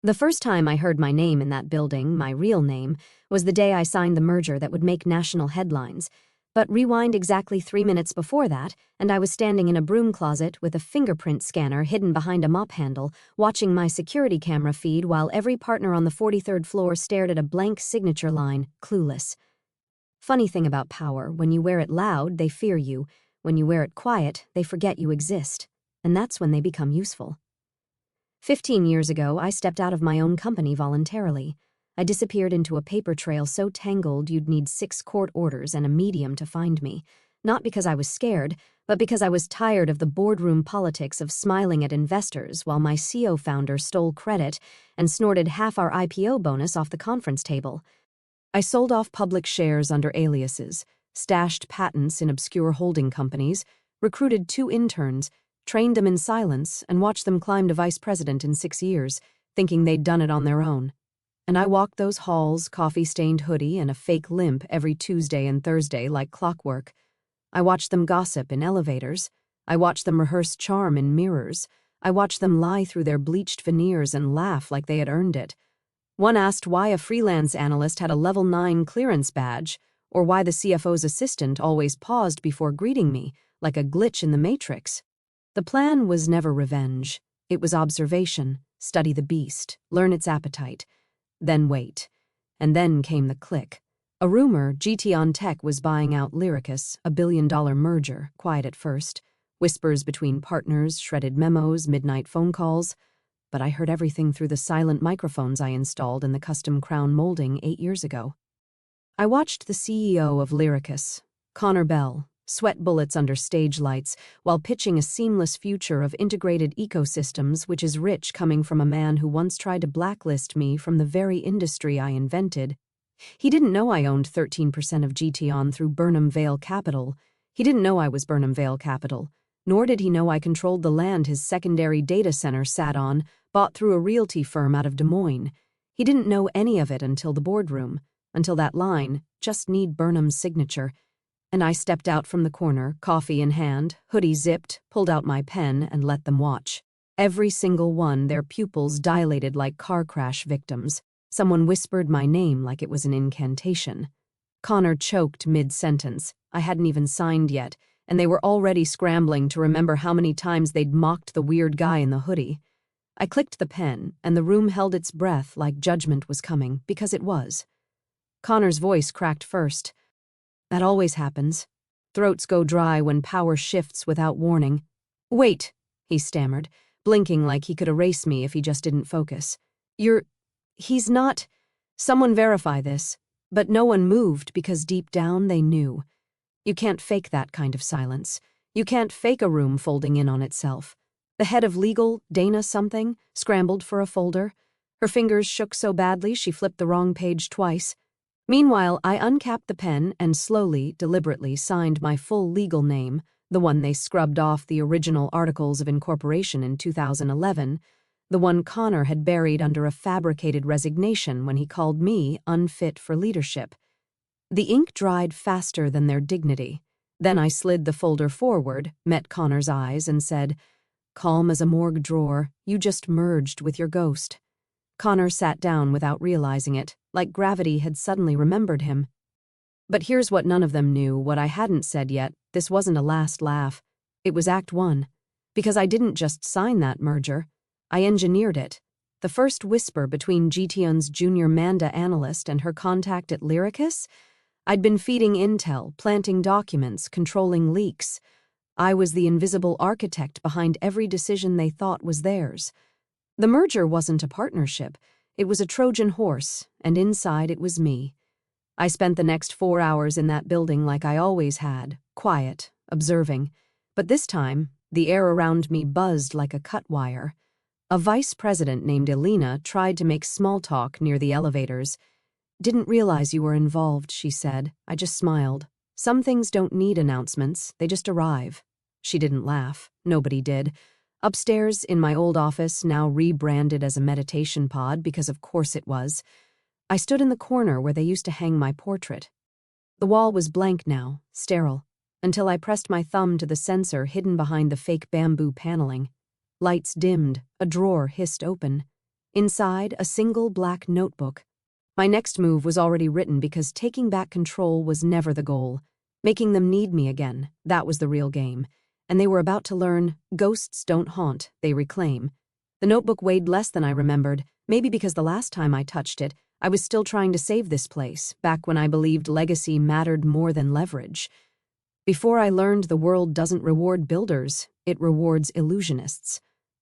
The first time I heard my name in that building, my real name, was the day I signed the merger that would make national headlines. But rewind exactly 3 minutes before that, and I was standing in a broom closet with a fingerprint scanner hidden behind a mop handle, watching my security camera feed while every partner on the 43rd floor stared at a blank signature line, clueless. Funny thing about power, when you wear it loud, they fear you. When you wear it quiet, they forget you exist. And that's when they become useful. 15 years ago, I stepped out of my own company voluntarily. I disappeared into a paper trail so tangled you'd need 6 court orders and a medium to find me. Not because I was scared, but because I was tired of the boardroom politics of smiling at investors while my CO founder stole credit and snorted half our IPO bonus off the conference table. I sold off public shares under aliases, stashed patents in obscure holding companies, recruited 2 interns, trained them in silence, and watched them climb to vice president in 6 years, thinking they'd done it on their own. And I walked those halls, coffee-stained hoodie and a fake limp every Tuesday and Thursday like clockwork. I watched them gossip in elevators. I watched them rehearse charm in mirrors. I watched them lie through their bleached veneers and laugh like they had earned it. One asked why a freelance analyst had a level 9 clearance badge, or why the CFO's assistant always paused before greeting me, like a glitch in the Matrix. The plan was never revenge. It was observation, study the beast, learn its appetite, then wait. And then came the click. A rumor GT Tech was buying out Lyricus, a billion-dollar merger, quiet at first. Whispers between partners, shredded memos, midnight phone calls. But I heard everything through the silent microphones I installed in the custom crown molding 8 years ago. I watched the CEO of Lyricus, Connor Bell, sweat bullets under stage lights while pitching a seamless future of integrated ecosystems which is rich coming from a man who once tried to blacklist me from the very industry I invented. He didn't know I owned 13% of GTON through Burnham Vale Capital. He didn't know I was Burnham Vale Capital, nor did he know I controlled the land his secondary data center sat on, bought through a realty firm out of Des Moines. He didn't know any of it until the boardroom, until that line, just need Burnham's signature. And I stepped out from the corner, coffee in hand, hoodie zipped, pulled out my pen, and let them watch. Every single one, their pupils dilated like car crash victims. Someone whispered my name like it was an incantation. Connor choked mid-sentence. I hadn't even signed yet, and they were already scrambling to remember how many times they'd mocked the weird guy in the hoodie. I clicked the pen, and the room held its breath like judgment was coming, because it was. Connor's voice cracked first. That always happens. Throats go dry when power shifts without warning. Wait, he stammered, blinking like he could erase me if he just didn't focus. He's not. Someone verify this. But no one moved because deep down they knew. You can't fake that kind of silence. You can't fake a room folding in on itself. The head of legal, Dana something, scrambled for a folder. Her fingers shook so badly she flipped the wrong page twice. Meanwhile, I uncapped the pen and slowly, deliberately signed my full legal name, the one they scrubbed off the original Articles of Incorporation in 2011, the one Connor had buried under a fabricated resignation when he called me unfit for leadership. The ink dried faster than their dignity. Then I slid the folder forward, met Connor's eyes, and said, "Calm as a morgue drawer, you just merged with your ghost." Connor sat down without realizing it, like gravity had suddenly remembered him. But here's what none of them knew, what I hadn't said yet. This wasn't a last laugh. It was Act 1. Because I didn't just sign that merger. I engineered it. The first whisper between GTON's junior Manda analyst and her contact at Lyricus? I'd been feeding intel, planting documents, controlling leaks. I was the invisible architect behind every decision they thought was theirs. The merger wasn't a partnership. It was a Trojan horse, and inside it was me. I spent the next 4 hours in that building like I always had, quiet, observing. But this time, the air around me buzzed like a cut wire. A vice president named Elena tried to make small talk near the elevators. "Didn't realize you were involved," she said. I just smiled. "Some things don't need announcements, they just arrive." She didn't laugh. Nobody did. Upstairs, in my old office, now rebranded as a meditation pod because of course it was, I stood in the corner where they used to hang my portrait. The wall was blank now, sterile, until I pressed my thumb to the sensor hidden behind the fake bamboo paneling. Lights dimmed, a drawer hissed open. Inside, a single black notebook. My next move was already written because taking back control was never the goal. Making them need me again, that was the real game. And they were about to learn, ghosts don't haunt, they reclaim. The notebook weighed less than I remembered, maybe because the last time I touched it, I was still trying to save this place, back when I believed legacy mattered more than leverage. Before I learned the world doesn't reward builders, it rewards illusionists.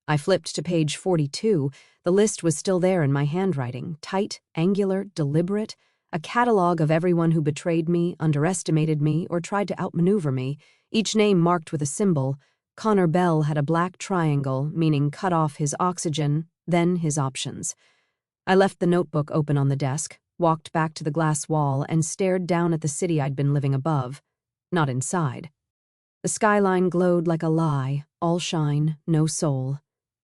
I flipped to page 42. The list was still there in my handwriting, tight, angular, deliberate, a catalog of everyone who betrayed me, underestimated me, or tried to outmaneuver me, each name marked with a symbol. Connor Bell had a black triangle, meaning cut off his oxygen, then his options. I left the notebook open on the desk, walked back to the glass wall, and stared down at the city I'd been living above. Not inside. The skyline glowed like a lie, all shine, no soul.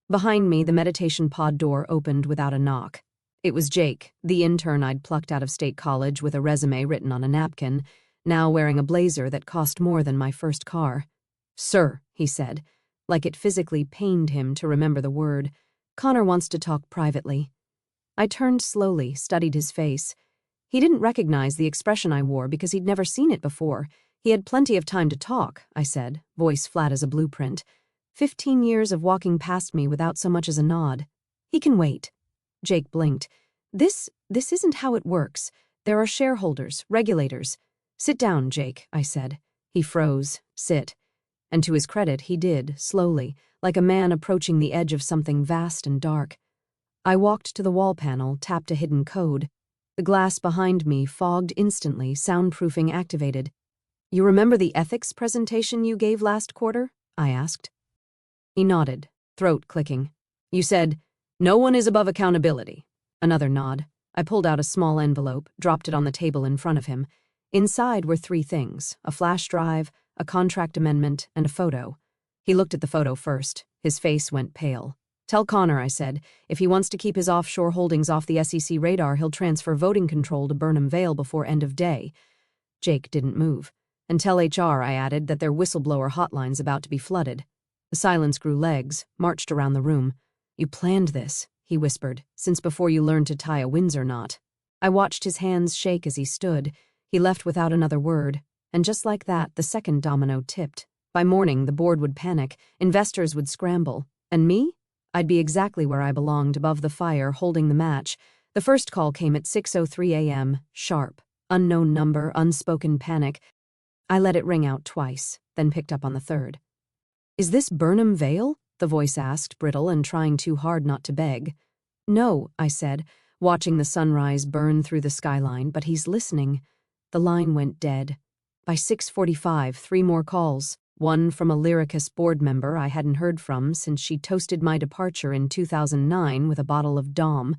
Behind me, the meditation pod door opened without a knock. It was Jake, the intern I'd plucked out of state college with a resume written on a napkin, now wearing a blazer that cost more than my first car. "Sir," he said, like it physically pained him to remember the word. "Connor wants to talk privately." I turned slowly, studied his face. He didn't recognize the expression I wore because he'd never seen it before. He had plenty of time to talk, I said, voice flat as a blueprint. 15 years of walking past me without so much as a nod. "He can wait." Jake blinked. This isn't how it works. There are shareholders, regulators." "Sit down, Jake," I said. He froze. "Sit." And to his credit, he did, slowly, like a man approaching the edge of something vast and dark. I walked to the wall panel, tapped a hidden code. The glass behind me fogged instantly, soundproofing activated. "You remember the ethics presentation you gave last quarter?" I asked. He nodded, throat clicking. "You said, 'No one is above accountability.'" Another nod. I pulled out a small envelope, dropped it on the table in front of him. Inside were 3 things: a flash drive, a contract amendment, and a photo. He looked at the photo first. His face went pale. "Tell Connor," I said, "if he wants to keep his offshore holdings off the SEC radar, he'll transfer voting control to Burnham Vale before end of day." Jake didn't move. "And tell HR," I added, "that their whistleblower hotline's about to be flooded." The silence grew legs, marched around the room. "You planned this," he whispered, "since before you learned to tie a Windsor knot." I watched his hands shake as he stood. He left without another word, and just like that, the second domino tipped. By morning, the board would panic, investors would scramble. And me? I'd be exactly where I belonged, above the fire, holding the match. The first call came at 6:03 a.m., sharp. Unknown number, unspoken panic. I let it ring out twice, then picked up on the third. "Is this Burnham Vale?" the voice asked, brittle and trying too hard not to beg. "No," I said, watching the sunrise burn through the skyline, "but he's listening." The line went dead. By 6:45, 3 more calls. One from a Lyricus board member I hadn't heard from since she toasted my departure in 2009 with a bottle of Dom.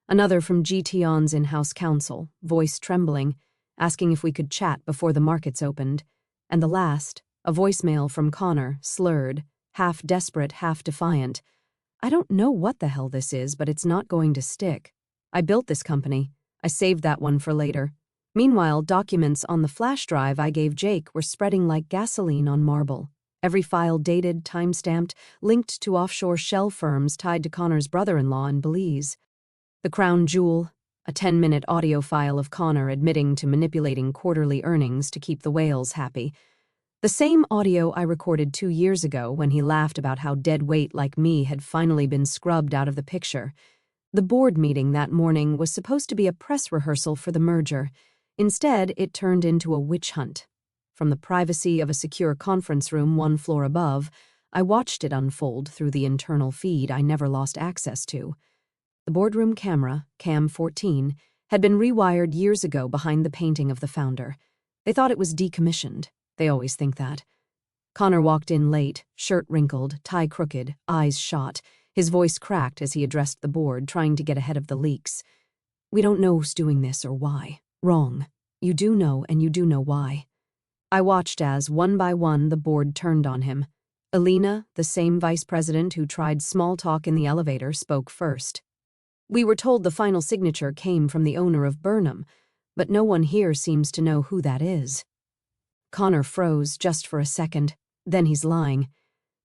Another from GTON's in-house counsel, voice trembling, asking if we could chat before the markets opened. And the last, a voicemail from Connor, slurred, half desperate, half defiant. "I don't know what the hell this is, but it's not going to stick. I built this company. I saved that one for later." Meanwhile, documents on the flash drive I gave Jake were spreading like gasoline on marble. Every file dated, time-stamped, linked to offshore shell firms tied to Connor's brother-in-law in Belize. The crown jewel, a 10-minute audio file of Connor admitting to manipulating quarterly earnings to keep the whales happy. The same audio I recorded 2 years ago when he laughed about how dead weight like me had finally been scrubbed out of the picture. The board meeting that morning was supposed to be a press rehearsal for the merger. Instead, it turned into a witch hunt. From the privacy of a secure conference room 1 floor above, I watched it unfold through the internal feed I never lost access to. The boardroom camera, Cam 14, had been rewired years ago behind the painting of the founder. They thought it was decommissioned. They always think that. Connor walked in late, shirt wrinkled, tie crooked, eyes shot. His voice cracked as he addressed the board, trying to get ahead of the leaks. "We don't know who's doing this or why. Wrong. You do know, and you do know why." I watched as, one by one, the board turned on him. Alina, the same vice president who tried small talk in the elevator, spoke first. "We were told the final signature came from the owner of Burnham, but no one here seems to know who that is." Connor froze just for a second. Then he's lying.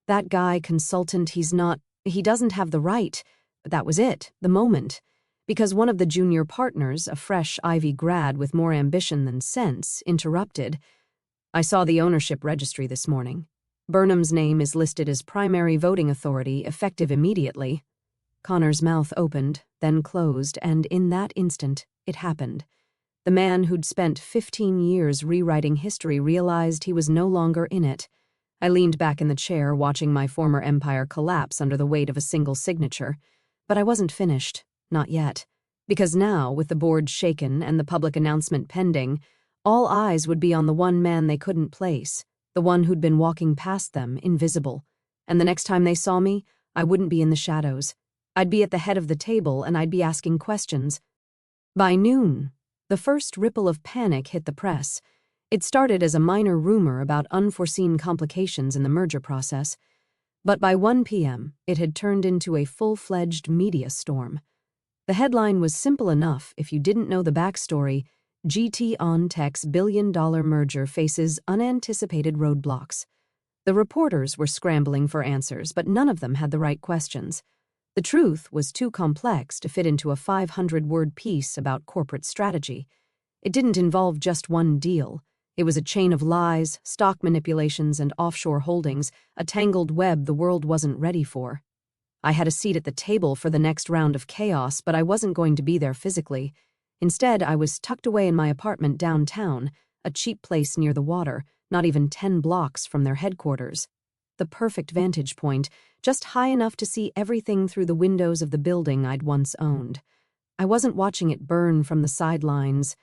"That guy, consultant, he doesn't have the right." But that was it, the moment. Because one of the junior partners, a fresh Ivy grad with more ambition than sense, interrupted. I saw the ownership registry this morning. Burnham's name is listed as primary voting authority, effective immediately. Connor's mouth opened, then closed, and in that instant, it happened. The man who'd spent 15 years rewriting history realized he was no longer in it. I leaned back in the chair, watching my former empire collapse under the weight of a single signature. But I wasn't finished. Not yet. Because now, with the board shaken and the public announcement pending, all eyes would be on the one man they couldn't place, the one who'd been walking past them, invisible. And the next time they saw me, I wouldn't be in the shadows. I'd be at the head of the table and I'd be asking questions. By noon, the first ripple of panic hit the press. It started as a minor rumor about unforeseen complications in the merger process. But by 1 p.m., it had turned into a full-fledged media storm. The headline was simple enough if you didn't know the backstory. GT OnTech's billion-dollar merger faces unanticipated roadblocks. The reporters were scrambling for answers, but none of them had the right questions. The truth was too complex to fit into a 500-word piece about corporate strategy. It didn't involve just one deal. It was a chain of lies, stock manipulations, and offshore holdings, a tangled web the world wasn't ready for. I had a seat at the table for the next round of chaos, but I wasn't going to be there physically. Instead, I was tucked away in my apartment downtown, a cheap place near the water, not even 10 blocks from their headquarters. The perfect vantage point, just high enough to see everything through the windows of the building I'd once owned. I wasn't watching it burn from the sidelines.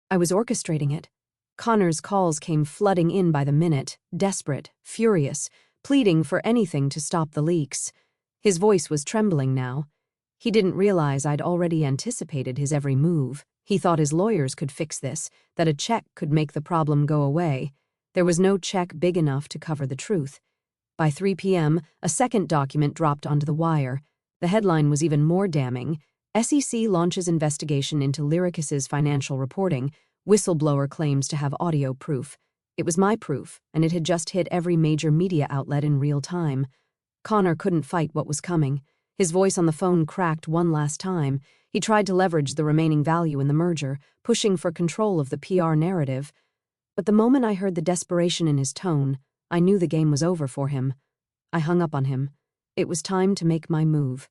I was orchestrating it. Connor's calls came flooding in by the minute, desperate, furious, pleading for anything to stop the leaks. His voice was trembling now. He didn't realize I'd already anticipated his every move. He thought his lawyers could fix this, that a check could make the problem go away. There was no check big enough to cover the truth. By 3 p.m., a second document dropped onto the wire. The headline was even more damning. SEC launches investigation into Lyricus's financial reporting. Whistleblower claims to have audio proof. It was my proof, and it had just hit every major media outlet in real time. Connor couldn't fight what was coming. His voice on the phone cracked one last time. He tried to leverage the remaining value in the merger, pushing for control of the PR narrative. But the moment I heard the desperation in his tone, I knew the game was over for him. I hung up on him. It was time to make my move.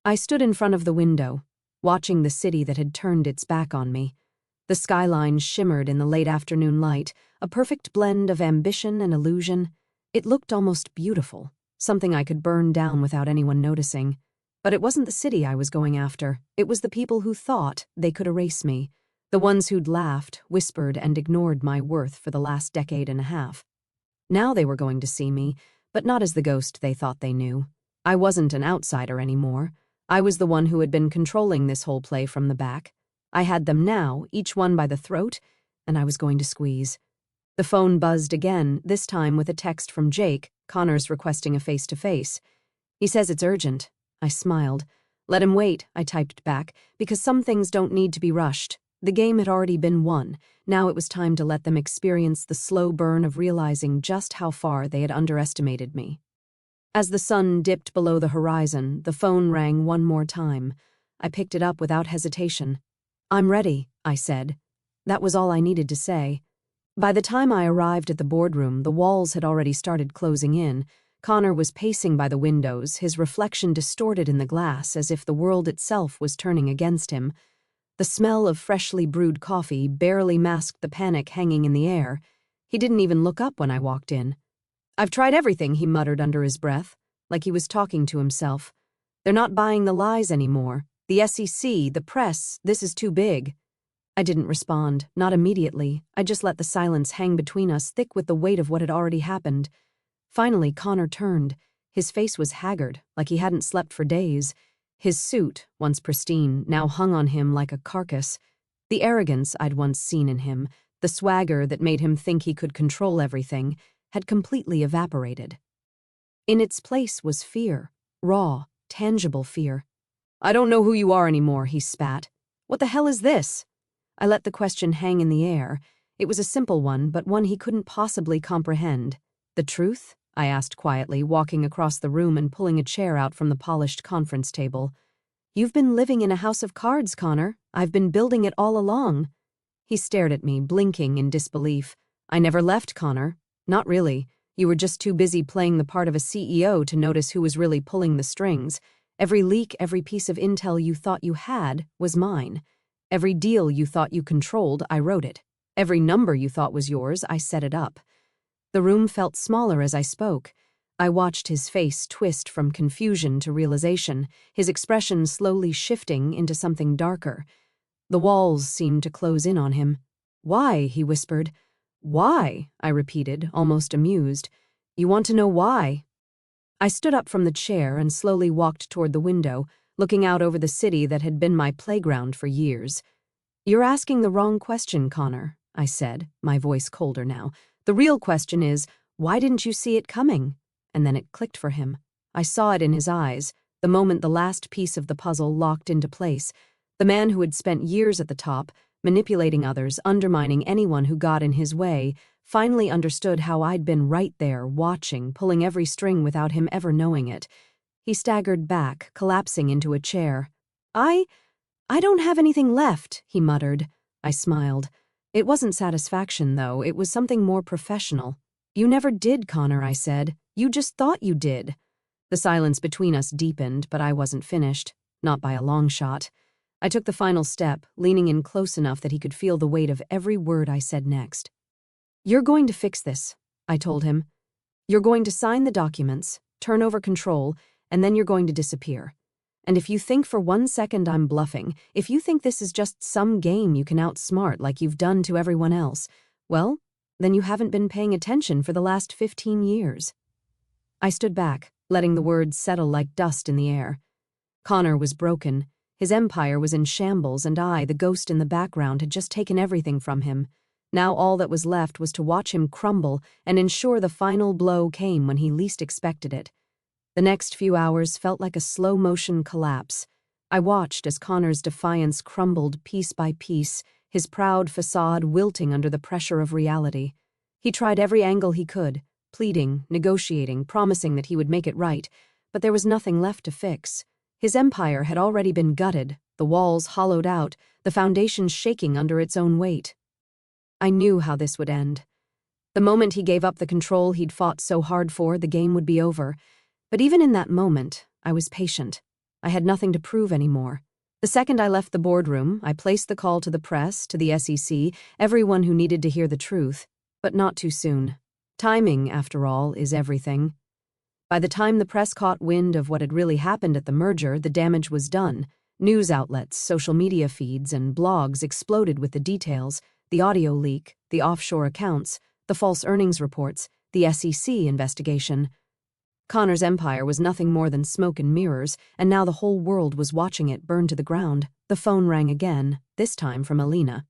I stood in front of the window, watching the city that had turned its back on me. The skyline shimmered in the late afternoon light, a perfect blend of ambition and illusion. It looked almost beautiful, something I could burn down without anyone noticing. But it wasn't the city I was going after. It was the people who thought they could erase me, the ones who'd laughed, whispered, and ignored my worth for the last decade and a half. Now they were going to see me, but not as the ghost they thought they knew. I wasn't an outsider anymore. I was the one who had been controlling this whole play from the back. I had them now, each one by the throat, and I was going to squeeze. The phone buzzed again, this time with a text from Jake, Connor's requesting a face-to-face. He says it's urgent. I smiled. Let him wait, I typed back, because some things don't need to be rushed. The game had already been won. Now it was time to let them experience the slow burn of realizing just how far they had underestimated me. As the sun dipped below the horizon, the phone rang one more time. I picked it up without hesitation. "I'm ready," I said. That was all I needed to say. By the time I arrived at the boardroom, the walls had already started closing in. Connor was pacing by the windows, his reflection distorted in the glass as if the world itself was turning against him. The smell of freshly brewed coffee barely masked the panic hanging in the air. He didn't even look up when I walked in. "I've tried everything," he muttered under his breath, like he was talking to himself. "They're not buying the lies anymore. The SEC, the press, this is too big." I didn't respond, not immediately. I just let the silence hang between us, thick with the weight of what had already happened. Finally, Connor turned. His face was haggard, like he hadn't slept for days. His suit, once pristine, now hung on him like a carcass. The arrogance I'd once seen in him, the swagger that made him think he could control everything, had completely evaporated. In its place was fear, raw, tangible fear. "I don't know who you are anymore," he spat. "What the hell is this?" I let the question hang in the air. It was a simple one, but one he couldn't possibly comprehend. "The truth?" I asked quietly, walking across the room and pulling a chair out from the polished conference table. You've been living in a house of cards, Connor. I've been building it all along. He stared at me, blinking in disbelief. I never left, Connor. Not really. You were just too busy playing the part of a CEO to notice who was really pulling the strings. Every leak, every piece of intel you thought you had was mine. Every deal you thought you controlled, I wrote it. Every number you thought was yours, I set it up. The room felt smaller as I spoke. I watched his face twist from confusion to realization, his expression slowly shifting into something darker. The walls seemed to close in on him. Why? He whispered. Why? I repeated, almost amused. You want to know why? I stood up from the chair and slowly walked toward the window, looking out over the city that had been my playground for years. You're asking the wrong question, Connor, I said, my voice colder now. The real question is, why didn't you see it coming? And then it clicked for him. I saw it in his eyes, the moment the last piece of the puzzle locked into place. The man who had spent years at the top, manipulating others, undermining anyone who got in his way, finally understood how I'd been right there, watching, pulling every string without him ever knowing it. He staggered back, collapsing into a chair. I don't have anything left, he muttered. I smiled. It wasn't satisfaction, though. It was something more professional. You never did, Connor, I said. You just thought you did. The silence between us deepened, but I wasn't finished. Not by a long shot. I took the final step, leaning in close enough that he could feel the weight of every word I said next. You're going to fix this, I told him. You're going to sign the documents, turn over control, and then you're going to disappear. And if you think for 1 second I'm bluffing, if you think this is just some game you can outsmart like you've done to everyone else, well, then you haven't been paying attention for the last 15 years. I stood back, letting the words settle like dust in the air. Connor was broken. His empire was in shambles, and I, the ghost in the background, had just taken everything from him. Now all that was left was to watch him crumble and ensure the final blow came when he least expected it. The next few hours felt like a slow-motion collapse. I watched as Connor's defiance crumbled piece by piece, his proud facade wilting under the pressure of reality. He tried every angle he could, pleading, negotiating, promising that he would make it right, but there was nothing left to fix. His empire had already been gutted, the walls hollowed out, the foundations shaking under its own weight. I knew how this would end. The moment he gave up the control he'd fought so hard for, the game would be over. But even in that moment, I was patient. I had nothing to prove anymore. The second I left the boardroom, I placed the call to the press, to the SEC, everyone who needed to hear the truth. But not too soon. Timing, after all, is everything. By the time the press caught wind of what had really happened at the merger, the damage was done. News outlets, social media feeds, and blogs exploded with the details, the audio leak, the offshore accounts, the false earnings reports, the SEC investigation. Connor's empire was nothing more than smoke and mirrors, and now the whole world was watching it burn to the ground. The phone rang again, this time from Alina.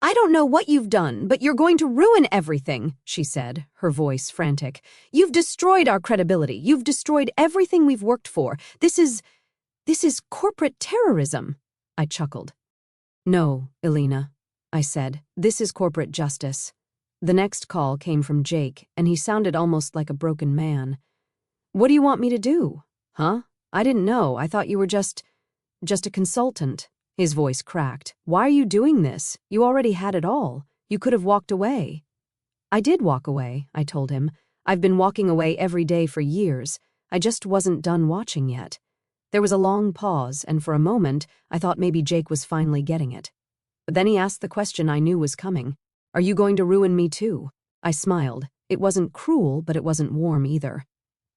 I don't know what you've done, but you're going to ruin everything, she said, her voice frantic. You've destroyed our credibility. You've destroyed everything we've worked for. This is corporate terrorism. I chuckled. No, Alina, I said. This is corporate justice. The next call came from Jake, and he sounded almost like a broken man. What do you want me to do? Huh? I didn't know. I thought you were just a consultant. His voice cracked. Why are you doing this? You already had it all. You could have walked away. I did walk away, I told him. I've been walking away every day for years. I just wasn't done watching yet. There was a long pause, and for a moment, I thought maybe Jake was finally getting it. But then he asked the question I knew was coming. Are you going to ruin me too? I smiled. It wasn't cruel, but it wasn't warm either.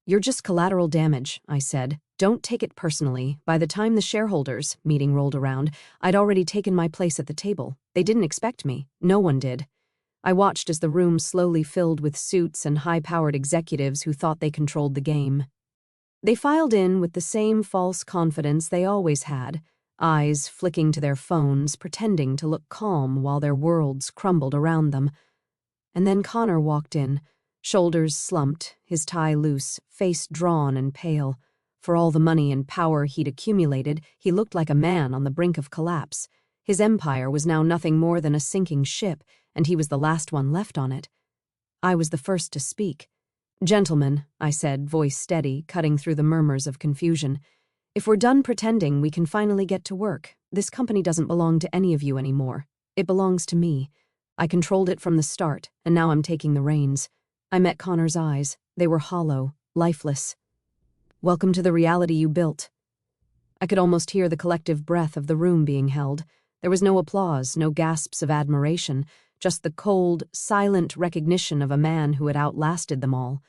You're just collateral damage, I said. Don't take it personally. By the time the shareholders' meeting rolled around, I'd already taken my place at the table. They didn't expect me. No one did. I watched as the room slowly filled with suits and high-powered executives who thought they controlled the game. They filed in with the same false confidence they always had, eyes flicking to their phones, pretending to look calm while their worlds crumbled around them. And then Connor walked in, shoulders slumped, his tie loose, face drawn and pale. For all the money and power he'd accumulated, he looked like a man on the brink of collapse. His empire was now nothing more than a sinking ship, and he was the last one left on it. I was the first to speak. "Gentlemen," I said, voice steady, cutting through the murmurs of confusion, "if we're done pretending, we can finally get to work. This company doesn't belong to any of you anymore. It belongs to me. I controlled it from the start, and now I'm taking the reins." I met Connor's eyes. They were hollow, lifeless. "Welcome to the reality you built." I could almost hear the collective breath of the room being held. There was no applause, no gasps of admiration, just the cold, silent recognition of a man who had outlasted them all.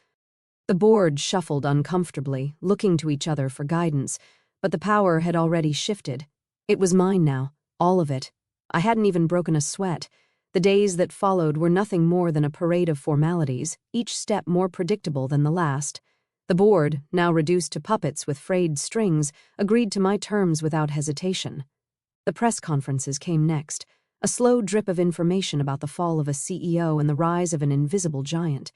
The board shuffled uncomfortably, looking to each other for guidance, but the power had already shifted. It was mine now, all of it. I hadn't even broken a sweat. The days that followed were nothing more than a parade of formalities, each step more predictable than the last. The board, now reduced to puppets with frayed strings, agreed to my terms without hesitation. The press conferences came next, a slow drip of information about the fall of a CEO and the rise of an invisible giant.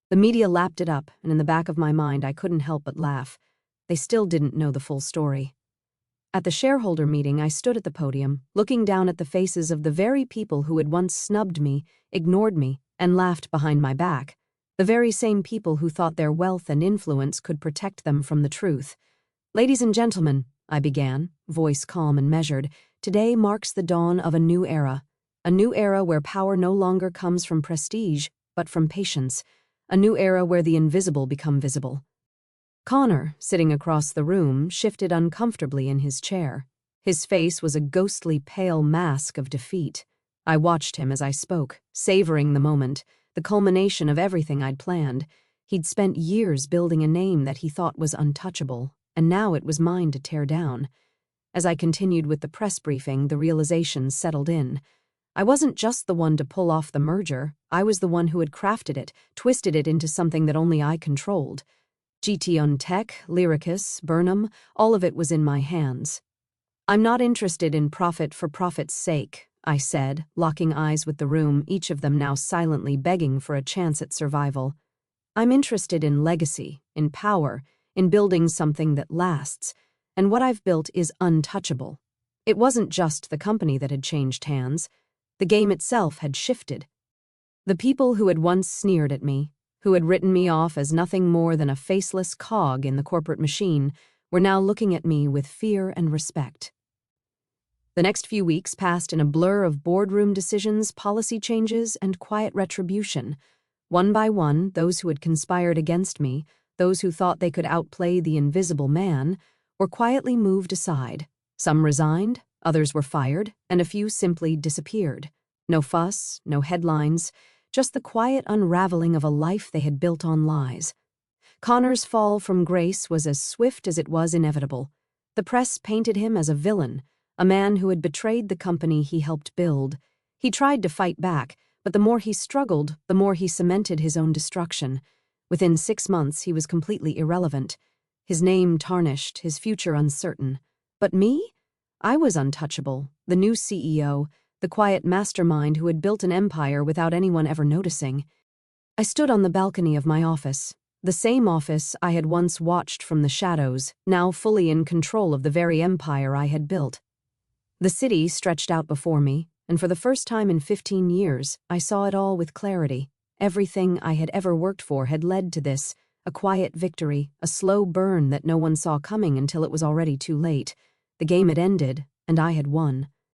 The media lapped it up, and in the back of my mind I couldn't help but laugh. They still didn't know the full story. At the shareholder meeting, I stood at the podium, looking down at the faces of the very people who had once snubbed me, ignored me, and laughed behind my back. The very same people who thought their wealth and influence could protect them from the truth. "Ladies and gentlemen," I began, voice calm and measured, "today marks the dawn of a new era. A new era where power no longer comes from prestige, but from patience. A new era where the invisible become visible." Connor, sitting across the room, shifted uncomfortably in his chair. His face was a ghostly pale mask of defeat. I watched him as I spoke, savoring the moment, the culmination of everything I'd planned. He'd spent years building a name that he thought was untouchable, and now it was mine to tear down. As I continued with the press briefing, the realization settled in. I wasn't just the one to pull off the merger. I was the one who had crafted it, twisted it into something that only I controlled. GT Untech, Lyricus, Burnham, all of it was in my hands. "I'm not interested in profit for profit's sake," I said, locking eyes with the room, each of them now silently begging for a chance at survival. "I'm interested in legacy, in power, in building something that lasts, and what I've built is untouchable." It wasn't just the company that had changed hands. The game itself had shifted. The people who had once sneered at me, who had written me off as nothing more than a faceless cog in the corporate machine, were now looking at me with fear and respect. The next few weeks passed in a blur of boardroom decisions, policy changes, and quiet retribution. One by one, those who had conspired against me, those who thought they could outplay the invisible man, were quietly moved aside. Some resigned, others were fired, and a few simply disappeared. No fuss, no headlines, just the quiet unraveling of a life they had built on lies. Connor's fall from grace was as swift as it was inevitable. The press painted him as a villain, a man who had betrayed the company he helped build. He tried to fight back, but the more he struggled, the more he cemented his own destruction. Within 6 months, he was completely irrelevant. His name tarnished, his future uncertain. But me? I was untouchable, the new CEO, the quiet mastermind who had built an empire without anyone ever noticing. I stood on the balcony of my office, the same office I had once watched from the shadows, now fully in control of the very empire I had built. The city stretched out before me, and for the first time in 15 years, I saw it all with clarity. Everything I had ever worked for had led to this, a quiet victory, a slow burn that no one saw coming until it was already too late. The game had ended, and I had won.